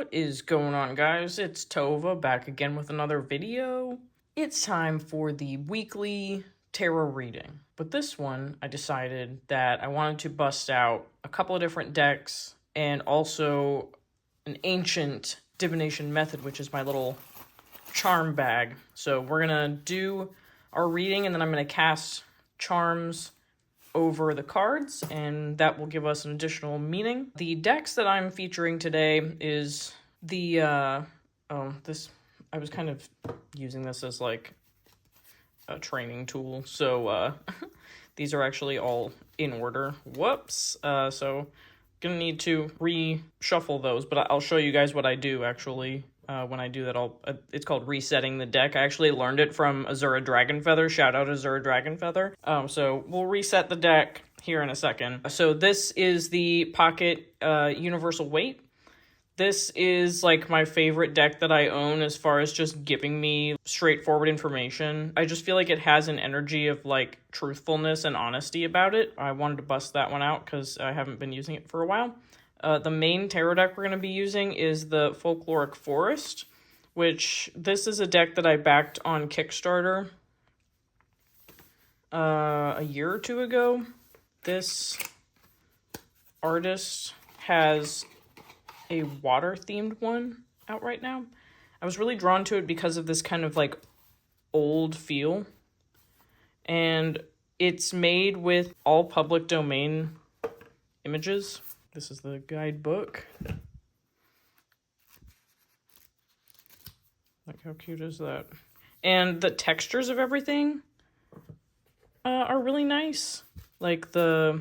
What is going on, guys? It's Tova back again with another video. It's time for the weekly tarot reading. But this one, I decided that I wanted to bust out a couple of different decks and also an ancient divination method, which is my little charm bag. So we're gonna do our reading and then I'm gonna cast charms over the cards, and that will give us an additional meaning. The decks that I'm featuring today is the, I was kind of using this as like a training tool, so these are actually all in order. Whoops. So gonna need to reshuffle those, but I'll show you guys what I do actually. When I do that, it's called resetting the deck. I actually learned it from Azura Dragonfeather. Shout out Azura Dragonfeather. So we'll reset the deck here in a second. So this is the Pocket Universal Weight. This is like my favorite deck that I own as far as just giving me straightforward information. I just feel like it has an energy of like truthfulness and honesty about it. I wanted to bust that one out because I haven't been using it for a while. The main tarot deck we're going to be using is the Folkloric Forest, which this is a deck that I backed on Kickstarter a year or two ago. This artist has a water-themed one out right now. I was really drawn to it because of this kind of like old feel. And it's made with all public domain images. This is the guidebook. Like, how cute is that? And the textures of everything are really nice. Like, the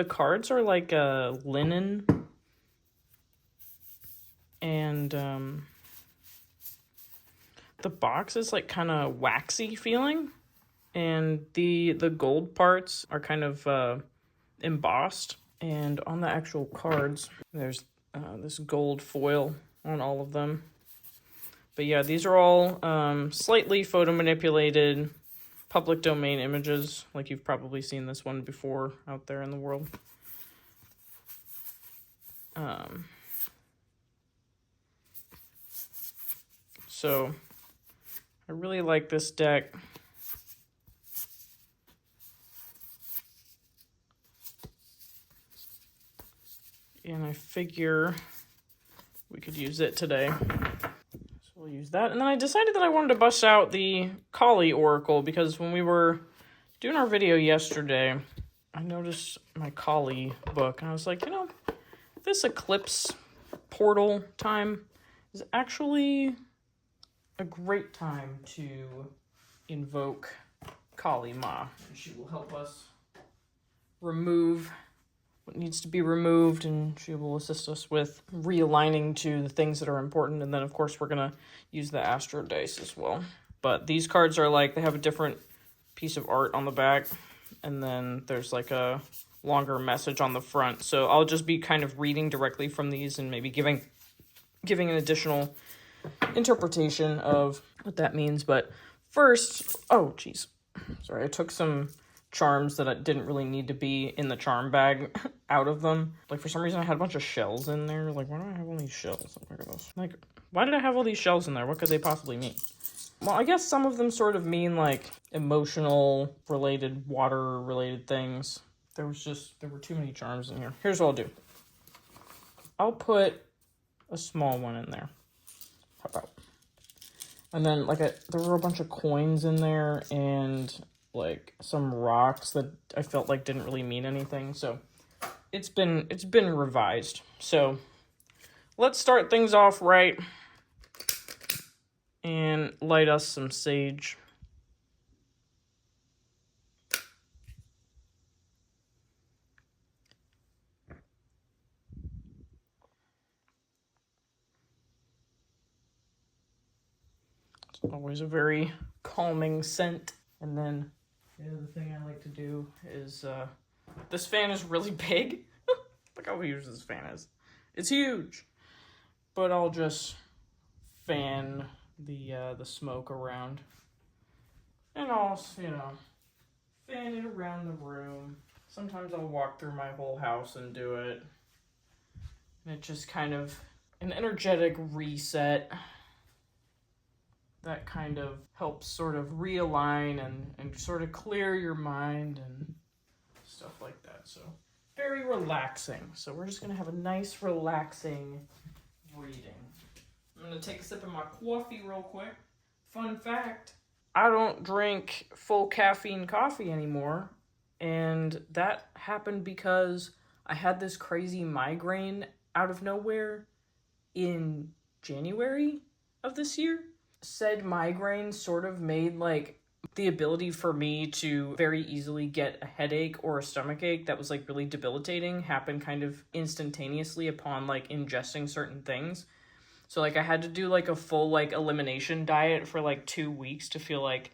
cards are like linen. And the box is like kind of waxy feeling. And the gold parts are kind of embossed. And on the actual cards, there's this gold foil on all of them. But yeah, these are all slightly photo manipulated public domain images. Like you've probably seen this one before out there in the world. So I really like this deck. And I figure we could use it today. So we'll use that. And then I decided that I wanted to bust out the Kali Oracle because when we were doing our video yesterday, I noticed my Kali book. And I was like, you know, this eclipse portal time is actually a great time to invoke Kali Ma. And she will help us remove what needs to be removed, and she will assist us with realigning to the things that are important. And then of course we're gonna use the Astro Dice as well. But these cards are like, they have a different piece of art on the back, and then there's like a longer message on the front. So I'll just be kind of reading directly from these and maybe giving an additional interpretation of what that means. But first, oh geez, sorry, I took some charms that didn't really need to be in the charm bag out of them. Like, for some reason, I had a bunch of shells in there. Like, why do I have all these shells? Like, why did I have all these shells in there? What could they possibly mean? Well, I guess some of them sort of mean, like, emotional-related, water-related things. There were too many charms in here. Here's what I'll do. I'll put a small one in there. How about? And then, like, there were a bunch of coins in there, and like some rocks that I felt like didn't really mean anything. So it's been revised. So let's start things off right and light us some sage. It's always a very calming scent. And then the other thing I like to do is, this fan is really big. Look how huge this fan is. It's huge. But I'll just fan the smoke around. And I'll, you know, fan it around the room. Sometimes I'll walk through my whole house and do it. And it just kind of an energetic reset that kind of helps sort of realign and sort of clear your mind and stuff like that. So very relaxing. So we're just going to have a nice relaxing reading. I'm going to take a sip of my coffee real quick. Fun fact, I don't drink full caffeine coffee anymore. And that happened because I had this crazy migraine out of nowhere in January of this year. Said migraine sort of made like the ability for me to very easily get a headache or a stomachache that was like really debilitating happen kind of instantaneously upon like ingesting certain things. So like I had to do like a full like elimination diet for like 2 weeks to feel like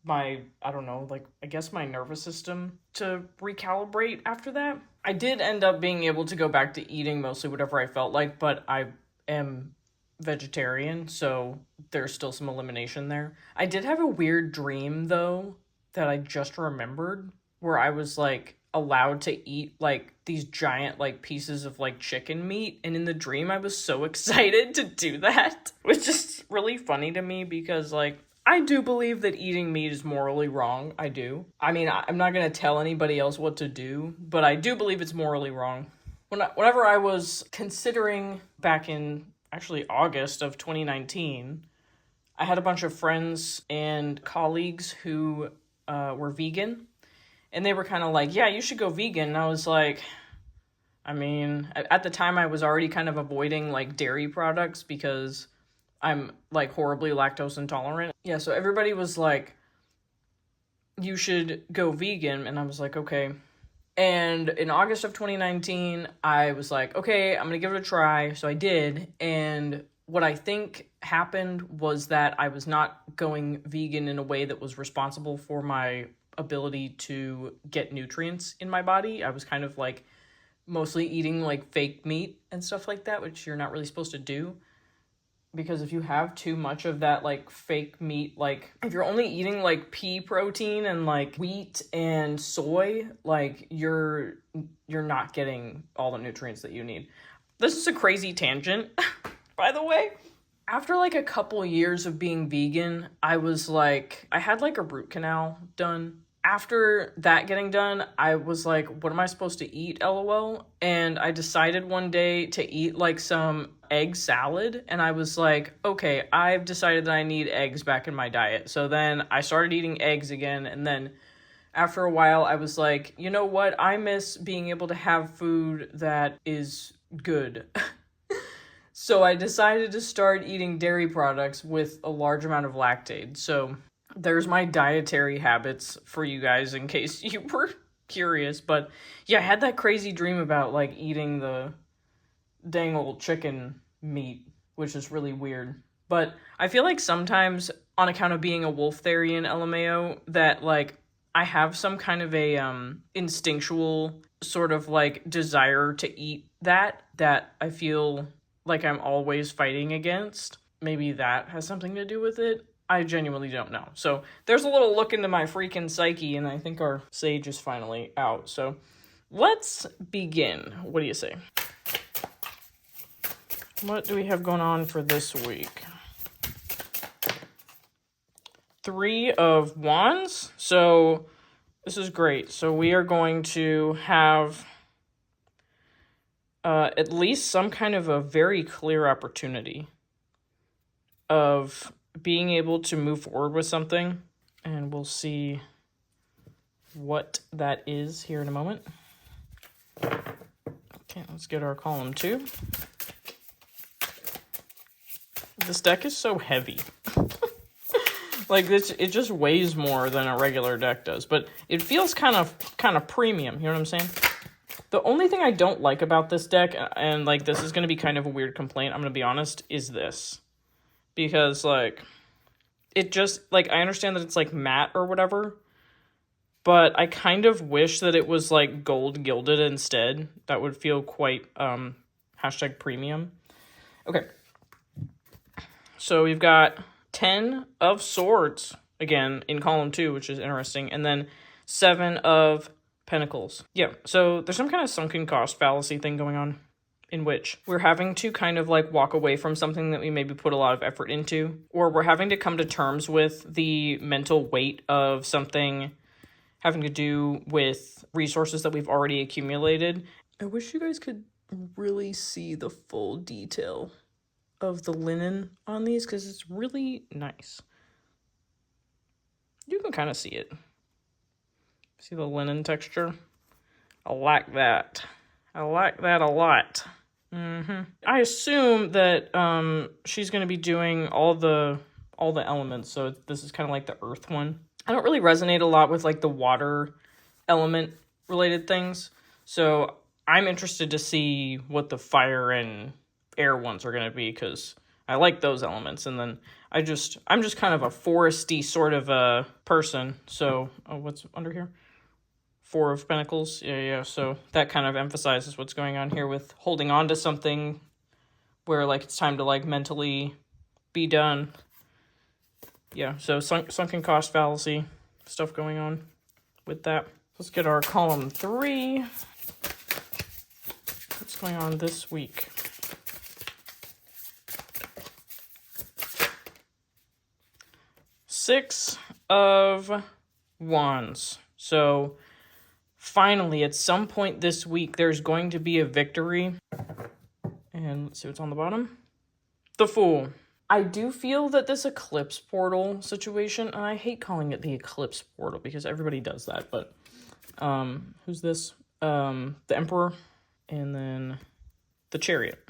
my, I don't know, like I guess my nervous system to recalibrate after that. I did end up being able to go back to eating mostly whatever I felt like, but I am vegetarian, so there's still some elimination there. I did have a weird dream though that I just remembered where I was like allowed to eat like these giant like pieces of like chicken meat, and in the dream I was so excited to do that, which is really funny to me because like I do believe that eating meat is morally wrong. I do. I mean, I'm not going to tell anybody else what to do, but I do believe it's morally wrong. Whenever I was considering back in actually August of 2019, I had a bunch of friends and colleagues who were vegan, and they were kind of like, yeah, you should go vegan. And I was like, I mean, at the time I was already kind of avoiding like dairy products because I'm like horribly lactose intolerant. Yeah, so everybody was like, you should go vegan. And I was like, okay. And in August of 2019, I was like, okay, I'm going to give it a try. So I did. And what I think happened was that I was not going vegan in a way that was responsible for my ability to get nutrients in my body. I was kind of like mostly eating like fake meat and stuff like that, which you're not really supposed to do. Because if you have too much of that like fake meat, like if you're only eating like pea protein and like wheat and soy, like you're not getting all the nutrients that you need. This is a crazy tangent, by the way. After like a couple years of being vegan, I was like, I had like a root canal done. After that getting done, I was like, what am I supposed to eat, LOL? And I decided one day to eat like some egg salad, and I was like, okay, I've decided that I need eggs back in my diet. So then I started eating eggs again, and then after a while I was like, you know what? I miss being able to have food that is good. So I decided to start eating dairy products with a large amount of lactate. So there's my dietary habits for you guys in case you were curious. But yeah, I had that crazy dream about like eating the dang old chicken meat, which is really weird. But I feel like sometimes on account of being a wolftherian LMAO that like I have some kind of a instinctual sort of like desire to eat that I feel like I'm always fighting against. Maybe that has something to do with it. I genuinely don't know. So there's a little look into my freaking psyche, and I think our sage is finally out. So let's begin. What do you say? What do we have going on for this week? 3 of Wands. So this is great. So we are going to have at least some kind of a very clear opportunity of being able to move forward with something, and we'll see what that is here in a moment. Okay, let's get our column 2. This deck is so heavy. Like this, it just weighs more than a regular deck does, but it feels kind of premium, you know what I'm saying? The only thing I don't like about this deck, and like this is going to be kind of a weird complaint, I'm going to be honest, is this. Because, like, it just, like, I understand that it's, like, matte or whatever, but I kind of wish that it was, like, gold gilded instead. That would feel quite, hashtag premium. Okay. So we've got 10 of Swords, again, in column 2, which is interesting, and then 7 of Pentacles. Yeah, so there's some kind of sunken cost fallacy thing going on. in which we're having to kind of like walk away from something that we maybe put a lot of effort into, or we're having to come to terms with the mental weight of something having to do with resources that we've already accumulated. I wish you guys could really see the full detail of the linen on these because it's really nice. You can kind of see it. See the linen texture? I like that. I like that a lot. I assume that she's going to be doing all the elements, so this is kind of like the earth one. I don't really resonate a lot with like the water element related things, so I'm interested to see what the fire and air ones are going to be, because I like those elements. And then I'm just kind of a foresty sort of a person, so what's under here? Four of Pentacles. Yeah. So that kind of emphasizes what's going on here with holding on to something where like it's time to like mentally be done. Yeah, so sunken cost fallacy stuff going on with that. Let's get our column 3. What's going on this week? Six of Wands. So finally, at some point this week, there's going to be a victory. And let's see what's on the bottom. The Fool. I do feel that this eclipse portal situation, and I hate calling it the eclipse portal because everybody does that, but who's this? The Emperor, and then the Chariot.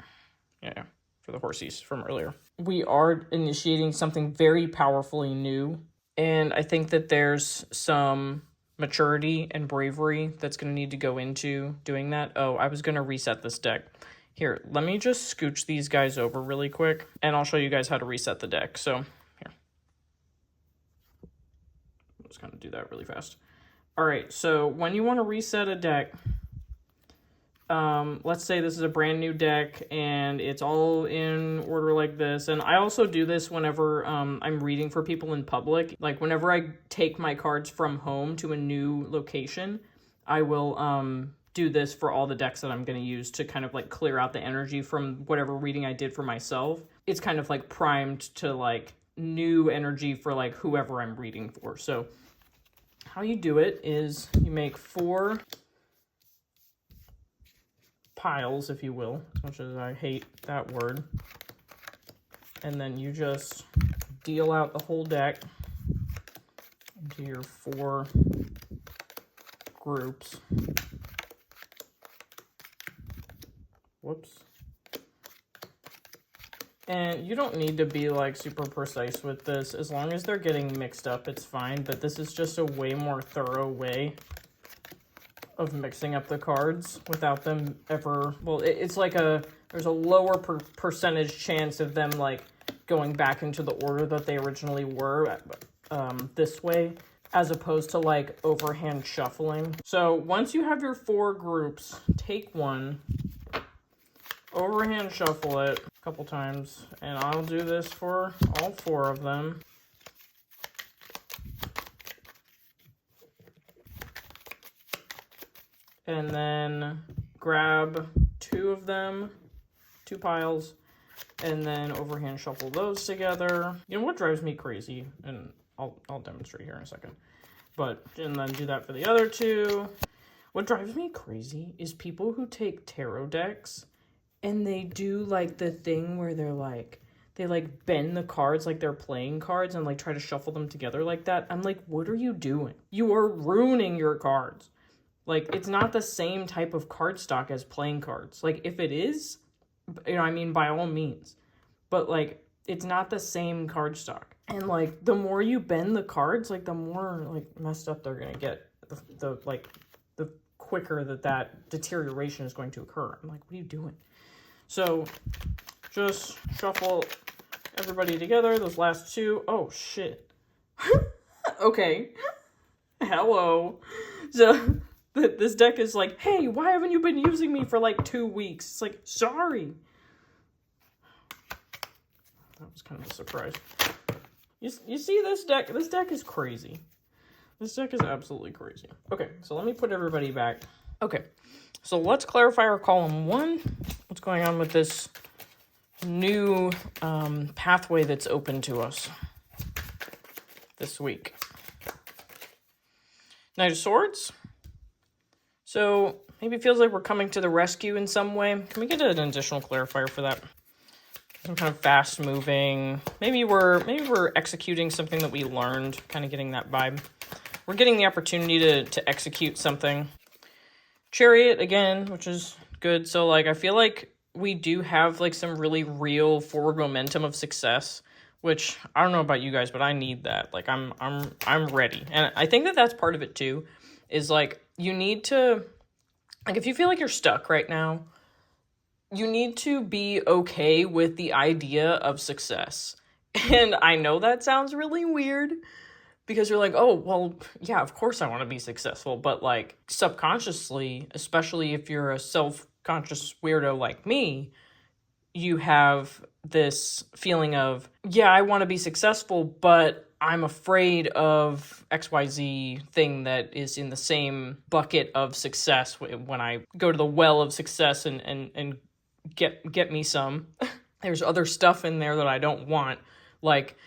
Yeah, for the horsies from earlier. We are initiating something very powerfully new, and I think that there's some maturity and bravery that's going to need to go into doing that. Oh, I was going to reset this deck. Here, let me just scooch these guys over really quick, and I'll show you guys how to reset the deck. So, here. I'm just going to do that really fast. All right, so when you want to reset a deck, let's say this is a brand new deck, and it's all in order like this. And I also do this whenever I'm reading for people in public. Like, whenever I take my cards from home to a new location, I will do this for all the decks that I'm going to use to kind of like clear out the energy from whatever reading I did for myself. It's kind of like primed to like new energy for like whoever I'm reading for. So how you do it is you make 4 piles, if you will, as much as I hate that word. And then you just deal out the whole deck into your 4 groups. Whoops. And you don't need to be like super precise with this. As long as they're getting mixed up, it's fine. But this is just a way more thorough way of mixing up the cards without them ever... Well, it's like there's a lower percentage chance of them like going back into the order that they originally were this way, as opposed to like overhand shuffling. So once you have your 4 groups, take one, overhand shuffle it a couple times, and I'll do this for all 4 of them. And then grab 2 of them, 2 piles, and then overhand shuffle those together. You know what drives me crazy, and I'll demonstrate here in a second. And then do that for the other 2. What drives me crazy is people who take tarot decks and they do like the thing where they like bend the cards like they're playing cards and like try to shuffle them together like that. I'm like, what are you doing? You are ruining your cards. Like, it's not the same type of card stock as playing cards. Like, if it is, you know, I mean, by all means. But, like, it's not the same card stock. And, like, the more you bend the cards, like, the more, like, messed up they're going to get. The quicker that deterioration is going to occur. I'm like, what are you doing? So, just shuffle everybody together. Those last 2. Oh, shit. Okay. Hello. So... This deck is like, hey, why haven't you been using me for like 2 weeks? It's like, sorry. That was kind of a surprise. You see this deck? This deck is crazy. This deck is absolutely crazy. Okay, so let me put everybody back. Okay, so let's clarify our column 1. Let's What's going on with this new pathway that's open to us this week? Knight of Swords. So maybe it feels like we're coming to the rescue in some way. Can we get an additional clarifier for that? Some kind of fast moving. Maybe we're executing something that we learned, kind of getting that vibe. We're getting the opportunity to execute something. Chariot again, which is good. So like I feel like we do have like some really real forward momentum of success, which I don't know about you guys, but I need that. Like I'm ready. And I think that that's part of it too, is like you need to, like if you feel like you're stuck right now, you need to be okay with the idea of success. And I know that sounds really weird because you're like, oh, well, yeah, of course I want to be successful. But like subconsciously, especially if you're a self-conscious weirdo like me, you have this feeling of, yeah, I want to be successful, but I'm afraid of XYZ thing that is in the same bucket of success when I go to the well of success and get me some. There's other stuff in there that I don't want, like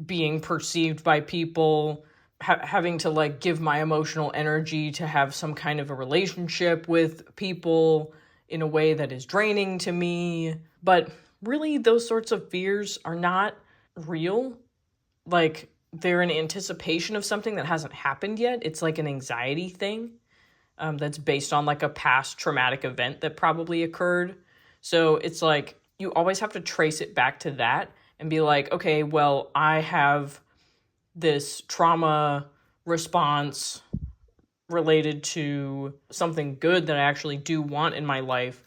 being perceived by people, having to like give my emotional energy to have some kind of a relationship with people in a way that is draining to me. But really, those sorts of fears are not real. Like, they're an anticipation of something that hasn't happened yet. It's like an anxiety thing that's based on like a past traumatic event that probably occurred. So it's like you always have to trace it back to that and be like, okay, well, I have this trauma response related to something good that I actually do want in my life.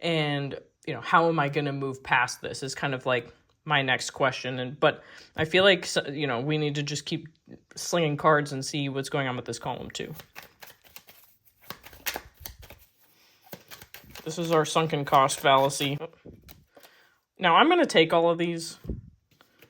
And, you know, how am I going to move past this is kind of like my next question. But I feel like, you know, we need to just keep slinging cards and see what's going on with this column too. This is our sunken cost fallacy. Now I'm going to take all of these.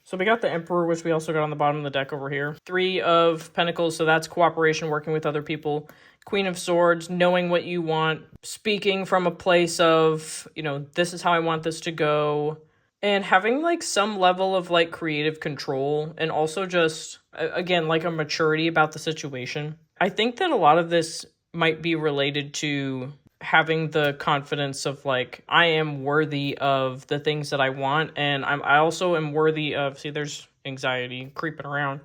So we got the Emperor, which we also got on the bottom of the deck over here. 3 of Pentacles, so that's cooperation, working with other people. Queen of Swords, knowing what you want. Speaking from a place of, you know, this is how I want this to go. And having, like, some level of, like, creative control. And also just, again, like a maturity about the situation. I think that a lot of this might be related to having the confidence of like, I am worthy of the things that I want, and I also am worthy of, see, there's anxiety creeping around.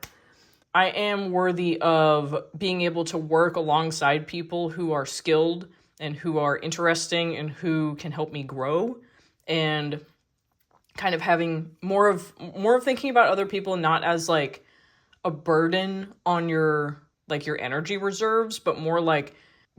I am worthy of being able to work alongside people who are skilled and who are interesting and who can help me grow, and kind of having more of thinking about other people not as like a burden on your like your energy reserves, but more like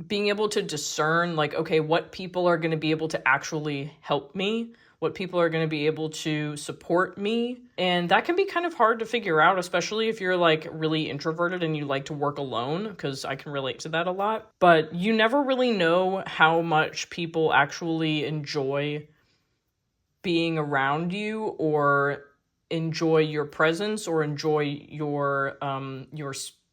being able to discern, like, okay, what people are going to be able to actually help me, what people are going to be able to support me. And that can be kind of hard to figure out, especially if you're like really introverted and you like to work alone, because I can relate to that a lot. But you never really know how much people actually enjoy being around you, or enjoy your presence, or enjoy your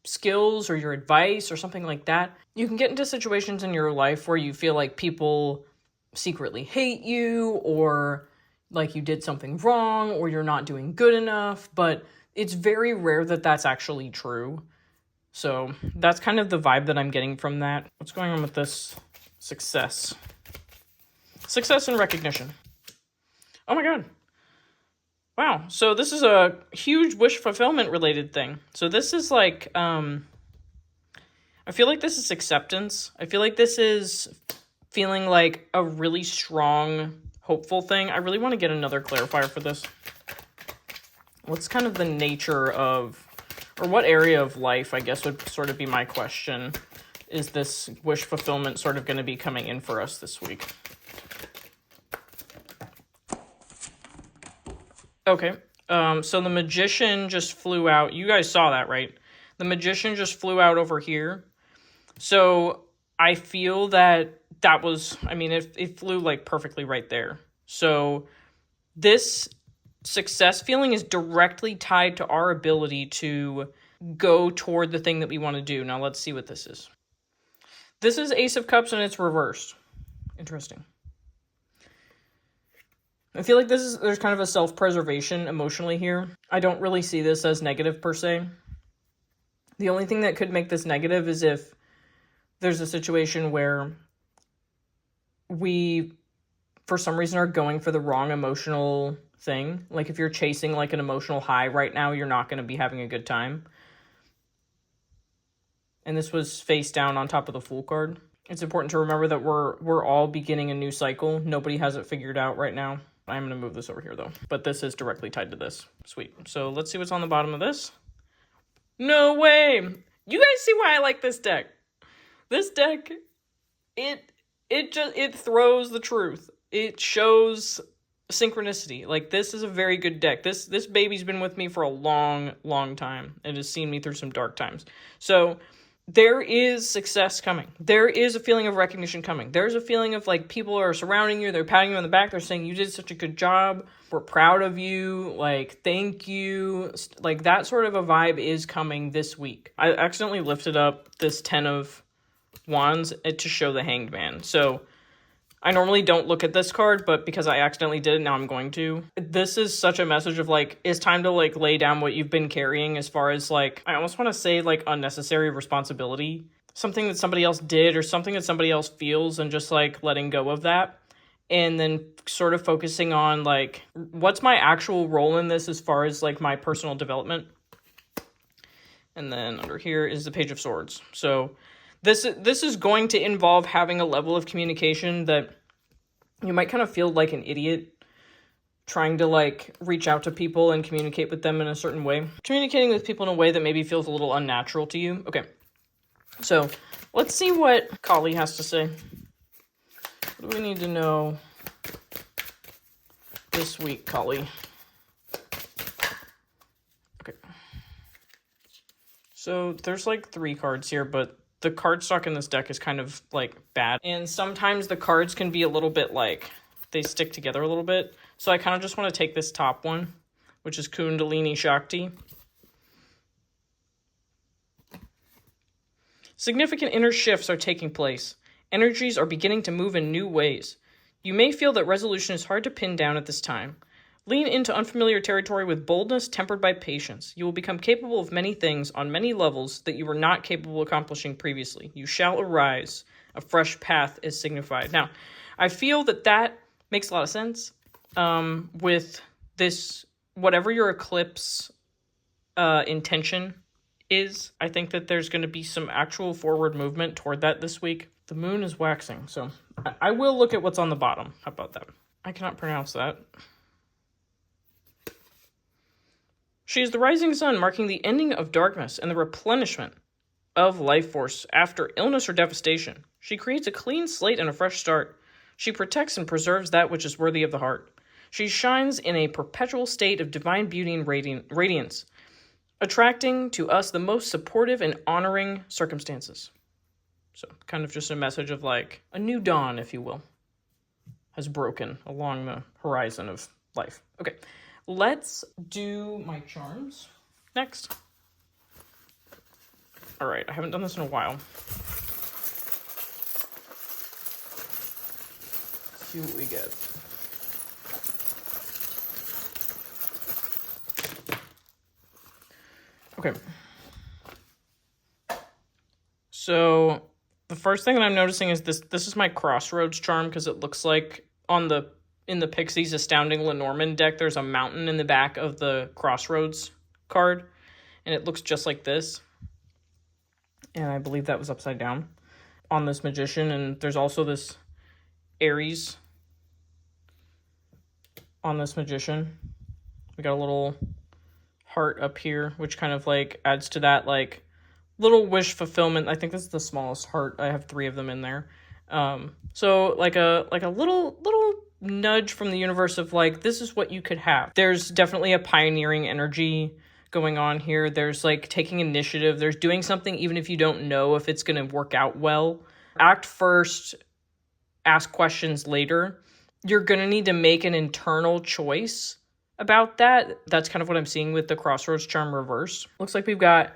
skills or your advice or something like that. You can get into situations in your life where you feel like people secretly hate you, or like you did something wrong, or you're not doing good enough, but it's very rare that that's actually true. So that's kind of the vibe that I'm getting from that. What's going on with this success? Success and recognition. Oh my god. Wow, so this is a huge wish fulfillment related thing. So this is like, I feel like this is acceptance. I feel like this is feeling like a really strong, hopeful thing. I really want to get another clarifier for this. What's kind of the nature of, or what area of life, I guess, would sort of be my question. Is this wish fulfillment sort of going to be coming in for us this week? Okay, so the Magician just flew out. You guys saw that, right? The Magician just flew out over here. So I feel that was, I mean, it flew like perfectly right there. So this success feeling is directly tied to our ability to go toward the thing that we want to do. Now let's see what this is. This is Ace of Cups and it's reversed. Interesting. I feel like there's kind of a self-preservation emotionally here. I don't really see this as negative per se. The only thing that could make this negative is if there's a situation where we, for some reason, are going for the wrong emotional thing. Like if you're chasing like an emotional high right now, you're not going to be having a good time. And this was face down on top of the Fool card. It's important to remember that we're all beginning a new cycle. Nobody has it figured out right now. I'm going to move this over here, though. But this is directly tied to this. Sweet. So let's see what's on the bottom of this. No way! You guys see why I like this deck. This deck, it throws the truth. It shows synchronicity. Like, this is a very good deck. This baby's been with me for a long, long time. It has seen me through some dark times. So there is success coming. There is a feeling of recognition coming. There's a feeling of like people are surrounding you. They're patting you on the back. They're saying you did such a good job. We're proud of you. Like, thank you. Like, that sort of a vibe is coming this week. I accidentally lifted up this 10 of Wands to show the Hanged Man. So I normally don't look at this card, but because I accidentally did it, now I'm going to. This is such a message of, like, it's time to, like, lay down what you've been carrying as far as, like, I almost want to say, like, unnecessary responsibility. Something that somebody else did or something that somebody else feels and just, like, letting go of that. And then sort of focusing on, like, what's my actual role in this as far as, like, my personal development. And then under here is the Page of Swords. So This is going to involve having a level of communication that you might kind of feel like an idiot trying to, like, reach out to people and communicate with them in a certain way. Communicating with people in a way that maybe feels a little unnatural to you. Okay, so let's see what Kali has to say. What do we need to know this week, Kali? Okay. So there's, like, 3 cards here, but the card stock in this deck is kind of, like, bad. And sometimes the cards can be a little bit, like, they stick together a little bit. So I kind of just want to take this top one, which is Kundalini Shakti. Significant inner shifts are taking place. Energies are beginning to move in new ways. You may feel that resolution is hard to pin down at this time. Lean into unfamiliar territory with boldness tempered by patience. You will become capable of many things on many levels that you were not capable of accomplishing previously. You shall arise. A fresh path is signified. Now, I feel that makes a lot of sense with this, whatever your eclipse intention is. I think that there's going to be some actual forward movement toward that this week. The moon is waxing, so I will look at what's on the bottom. How about that? I cannot pronounce that. She is the rising sun, marking the ending of darkness and the replenishment of life force after illness or devastation. She creates a clean slate and a fresh start. She protects and preserves that which is worthy of the heart. She shines in a perpetual state of divine beauty and radiance, attracting to us the most supportive and honoring circumstances. So, kind of just a message of, like, a new dawn, if you will, has broken along the horizon of life. Okay. Let's do my charms next. All right, I haven't done this in a while. Let's see what we get. Okay. So the first thing that I'm noticing is this is my Crossroads charm, because it looks like in the Pixies Astounding Lenormand deck, there's a mountain in the back of the Crossroads card, and it looks just like this. And I believe that was upside down on this Magician, and there's also this Aries on this Magician. We got a little heart up here, which kind of, like, adds to that, like, little wish fulfillment. I think this is the smallest heart. I have 3 of them in there. So like a little nudge from the universe of, like, this is what you could have. There's definitely a pioneering energy going on here. There's, like, taking initiative. There's doing something even if you don't know if it's going to work out well. Act first, ask questions later. You're going to need to make an internal choice about that. That's kind of what I'm seeing with the Crossroads charm reverse. Looks like we've got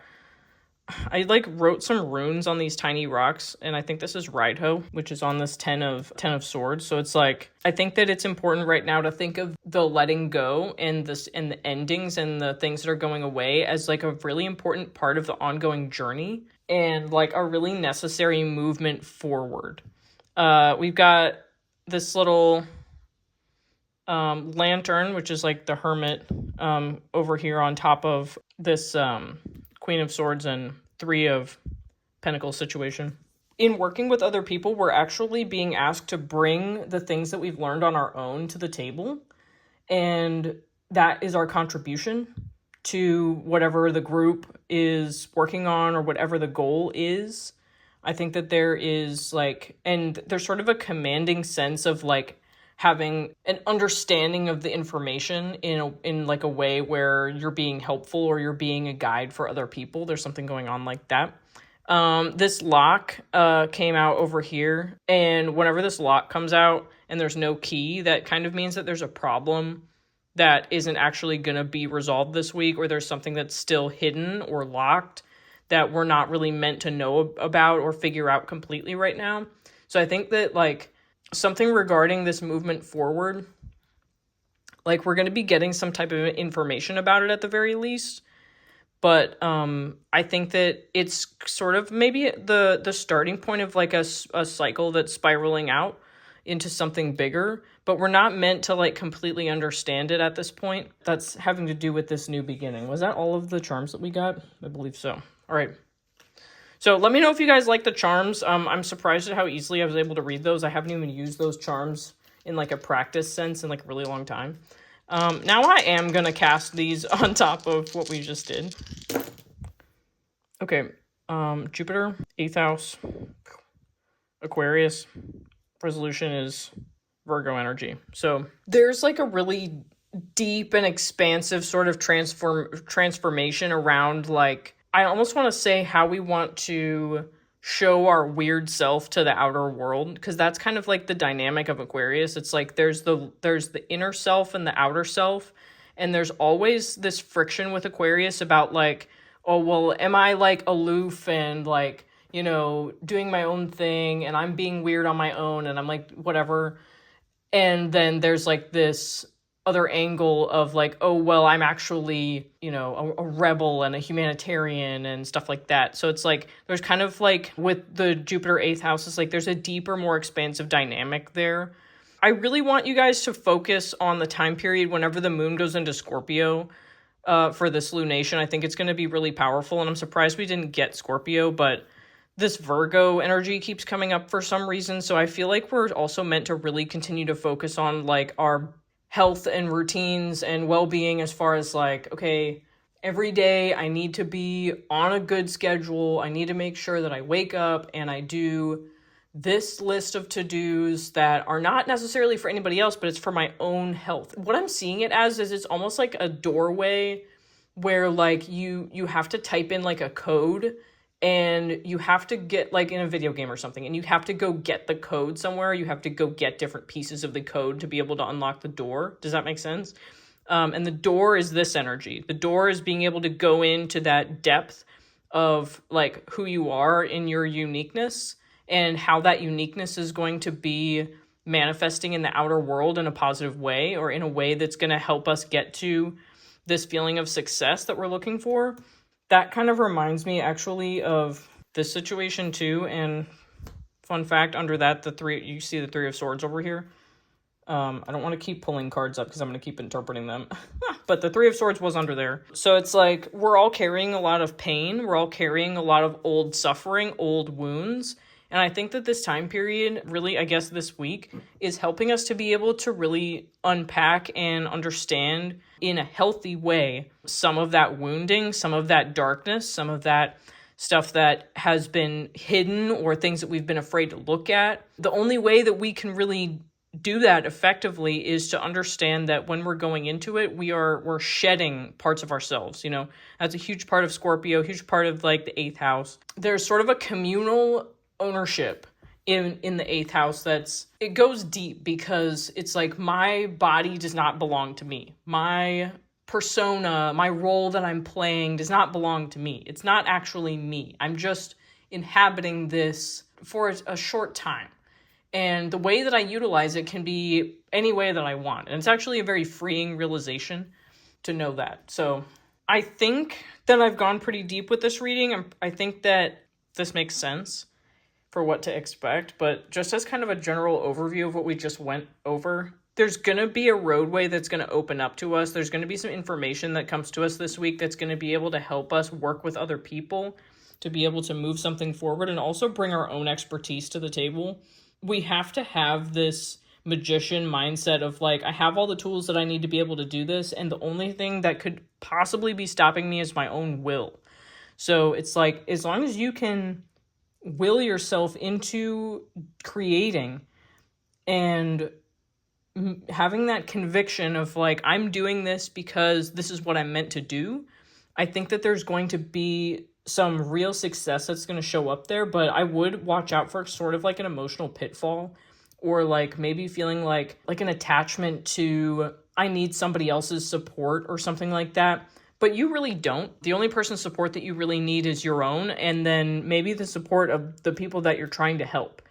I like wrote some runes on these tiny rocks, and I think this is Rideho, which is on this 10 of swords. So it's like, I think that it's important right now to think of the letting go and the endings and the things that are going away as like a really important part of the ongoing journey and like a really necessary movement forward. We've got this little lantern, which is like the hermit, over here on top of this Queen of Swords and Three of Pentacles situation. In working with other people, we're actually being asked to bring the things that we've learned on our own to the table, and that is our contribution to whatever the group is working on or whatever the goal is. I think that there is like, and there's sort of a commanding sense of like having an understanding of the information in like a way where you're being helpful or you're being a guide for other people. There's something going on like that. This lock came out over here, and whenever this lock comes out and there's no key, that kind of means that there's a problem that isn't actually going to be resolved this week, or there's something that's still hidden or locked that we're not really meant to know about or figure out completely right now. So I think that like something regarding this movement forward, like we're going to be getting some type of information about it at the very least. But I think that it's sort of maybe the starting point of like a cycle that's spiraling out into something bigger, but we're not meant to like completely understand it at this point. That's having to do with this new beginning. Was that all of the charms that we got? I believe so. All right. So let me know if you guys like the charms. I'm surprised at how easily I was able to read those. I haven't even used those charms in like a practice sense in like a really long time. Now I am going to cast these on top of what we just did. Okay. Jupiter, 8th house, Aquarius. Resolution is Virgo energy. So there's like a really deep and expansive sort of transformation around like, I almost want to say how we want to show our weird self to the outer world, because that's kind of like the dynamic of Aquarius. It's like there's the inner self and the outer self, and there's always this friction with Aquarius about like, oh well, am I like aloof and like, you know, doing my own thing and I'm being weird on my own and I'm like whatever, and then there's like this other angle of like, oh, well, I'm actually, you know, a rebel and a humanitarian and stuff like that. So it's like, there's kind of like with the Jupiter 8th house, it's like there's a deeper, more expansive dynamic there. I really want you guys to focus on the time period whenever the moon goes into Scorpio for this lunation. I think it's going to be really powerful, and I'm surprised we didn't get Scorpio, but this Virgo energy keeps coming up for some reason. So I feel like we're also meant to really continue to focus on like our health and routines and well-being, as far as like, okay, every day I need to be on a good schedule. I need to make sure that I wake up and I do this list of to-dos that are not necessarily for anybody else, but it's for my own health. What I'm seeing it as is it's almost like a doorway where like you have to type in like a code, and you have to get like in a video game or something, and you have to go get the code somewhere. You have to go get different pieces of the code to be able to unlock the door. Does that make sense? And the door is this energy. The door is being able to go into that depth of like who you are in your uniqueness and how that uniqueness is going to be manifesting in the outer world in a positive way, or in a way that's going to help us get to this feeling of success that we're looking for. That kind of reminds me actually of this situation too. And fun fact, under that, you see the Three of Swords over here. I don't want to keep pulling cards up because I'm going to keep interpreting them. But the Three of Swords was under there. So it's like we're all carrying a lot of pain. We're all carrying a lot of old suffering, old wounds. And I think that this time period, really, I guess this week, is helping us to be able to really unpack and understand in a healthy way some of that wounding, some of that darkness, some of that stuff that has been hidden or things that we've been afraid to look at. The only way that we can really do that effectively is to understand that when we're going into it, we're shedding parts of ourselves. You know, that's a huge part of Scorpio, huge part of like the 8th house. There's sort of a communal ownership in the 8th house it goes deep, because it's like my body does not belong to me. My persona, my role that I'm playing does not belong to me. It's not actually me. I'm just inhabiting this for a short time. And the way that I utilize it can be any way that I want. And it's actually a very freeing realization to know that. So I think that I've gone pretty deep with this reading. I think that this makes sense for what to expect. But just as kind of a general overview of what we just went over, there's going to be a roadway that's going to open up to us. There's going to be some information that comes to us this week that's going to be able to help us work with other people to be able to move something forward and also bring our own expertise to the table. We have to have this magician mindset of like, I have all the tools that I need to be able to do this, and the only thing that could possibly be stopping me is my own will. So it's like, as long as you can will yourself into creating and having that conviction of like, I'm doing this because this is what I'm meant to do, I think that there's going to be some real success that's going to show up there. But I would watch out for sort of like an emotional pitfall, or like maybe feeling like an attachment to, I need somebody else's support or something like that. But you really don't. The only person's support that you really need is your own, and then maybe the support of the people that you're trying to help,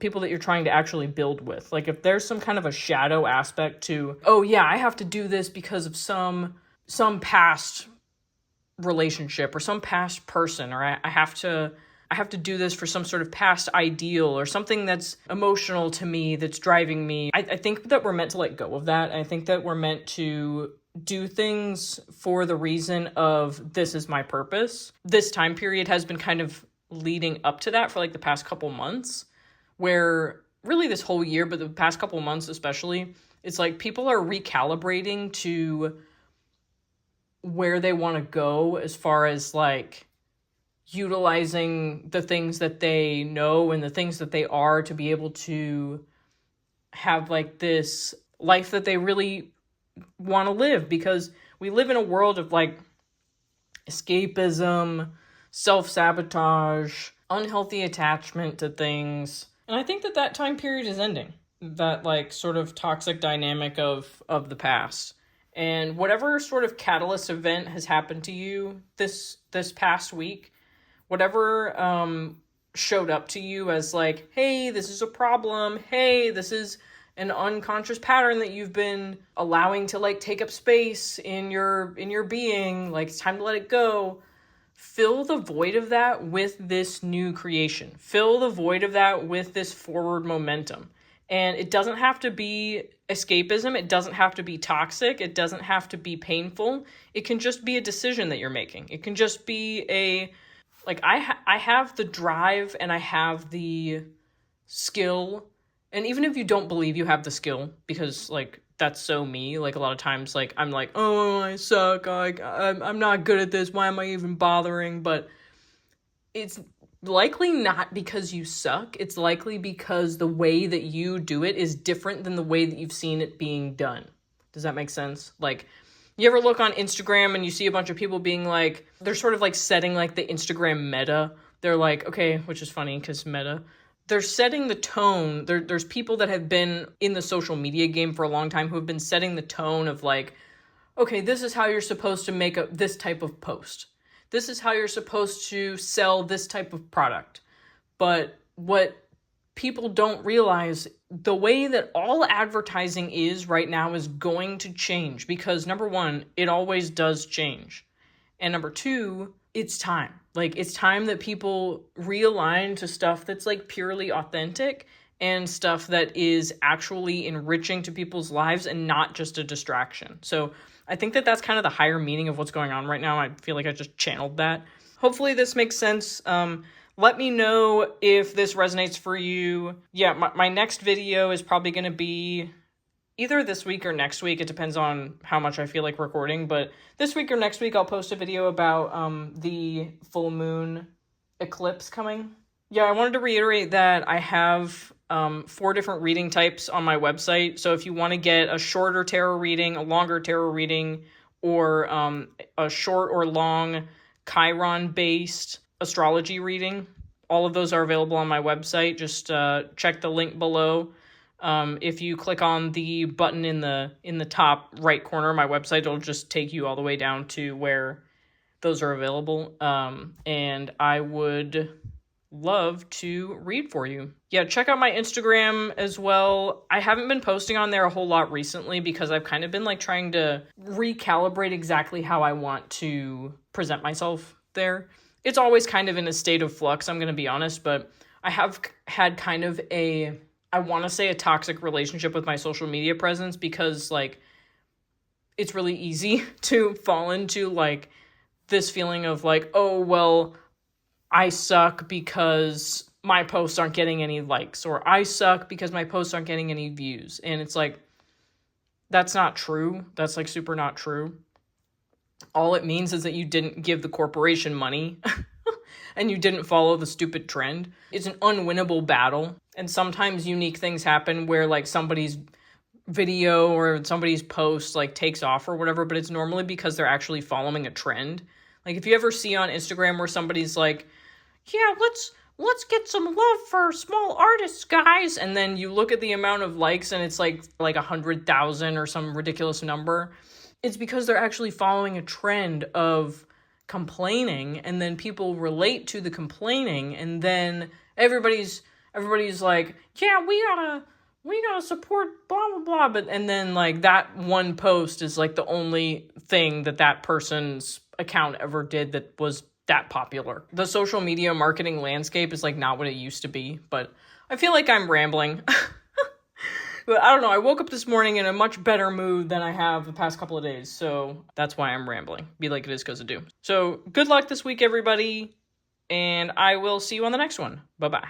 people that you're trying to actually build with. Like if there's some kind of a shadow aspect to, oh yeah, I have to do this because of some past relationship or some past person, or I have to do this for some sort of past ideal or something that's emotional to me, that's driving me. I think that we're meant to let go of that. I think that we're meant to do things for the reason of, this is my purpose. This time period has been kind of leading up to that for like the past couple months, where really this whole year, but the past couple months especially, it's like people are recalibrating to where they want to go as far as like utilizing the things that they know and the things that they are to be able to have like this life that they really want to live. Because we live in a world of like escapism, self-sabotage, unhealthy attachment to things. And I think that time period is ending. That like sort of toxic dynamic of the past. And whatever sort of catalyst event has happened to you this past week, whatever showed up to you as like, hey, this is a problem. Hey, this is an unconscious pattern that you've been allowing to like take up space in your being. Like, it's time to let it go. Fill the void of that with this new creation. Fill the void of that with this forward momentum. And it doesn't have to be escapism. It doesn't have to be toxic. It doesn't have to be painful. It can just be a decision that you're making. It can just be I have the drive and I have the skill. And even if you don't believe you have the skill, because like that's so me, like a lot of times like I'm like, oh, I suck. I'm not good at this. Why am I even bothering? But it's likely not because you suck. It's likely because the way that you do it is different than the way that you've seen it being done. Does that make sense? Like, you ever look on Instagram and you see a bunch of people being like, they're sort of like setting like the Instagram meta. They're like, okay, which is funny because meta. They're setting the tone. There's people that have been in the social media game for a long time who have been setting the tone of like, okay, this is how you're supposed to make this type of post. This is how you're supposed to sell this type of product. But what people don't realize, the way that all advertising is right now is going to change. Because number one, it always does change. And number two, it's time. Like, it's time that people realign to stuff that's like purely authentic and stuff that is actually enriching to people's lives and not just a distraction. So I think that that's kind of the higher meaning of what's going on right now. I feel like I just channeled that. Hopefully this makes sense. Let me know if this resonates for you. Yeah, my next video is probably going to be either this week or next week. It depends on how much I feel like recording. But this week or next week, I'll post a video about the full moon eclipse coming. Yeah, I wanted to reiterate that I have 4 different reading types on my website. So if you want to get a shorter tarot reading, a longer tarot reading, or a short or long Chiron-based astrology reading, all of those are available on my website. Just check the link below If you click on the button in the top right corner of my website, it'll just take you all the way down to where those are available. And I would love to read for you. Yeah, check out my Instagram as well. I haven't been posting on there a whole lot recently because I've kind of been like trying to recalibrate exactly how I want to present myself there. It's always kind of in a state of flux, I'm going to be honest, but I have had kind of I want to say a toxic relationship with my social media presence because like it's really easy to fall into like this feeling of like, oh, well, I suck because my posts aren't getting any likes, or I suck because my posts aren't getting any views. And it's like, that's not true. That's like super not true. All it means is that you didn't give the corporation money and you didn't follow the stupid trend. It's an unwinnable battle. And sometimes unique things happen where like somebody's video or somebody's post like takes off or whatever, but it's normally because they're actually following a trend. Like if you ever see on Instagram where somebody's like, yeah, let's get some love for small artists, guys. And then you look at the amount of likes and it's like 100,000 or some ridiculous number. It's because they're actually following a trend of complaining, and then people relate to the complaining, and then everybody's like, yeah, we gotta support blah blah blah, but and then like that one post is like the only thing that person's account ever did that was that popular. The social media marketing landscape is like not what it used to be, but I feel like I'm rambling. But I don't know, I woke up this morning in a much better mood than I have the past couple of days, so that's why I'm rambling. Be like it is because I do. So good luck this week, everybody, and I will see you on the next one. Bye-bye.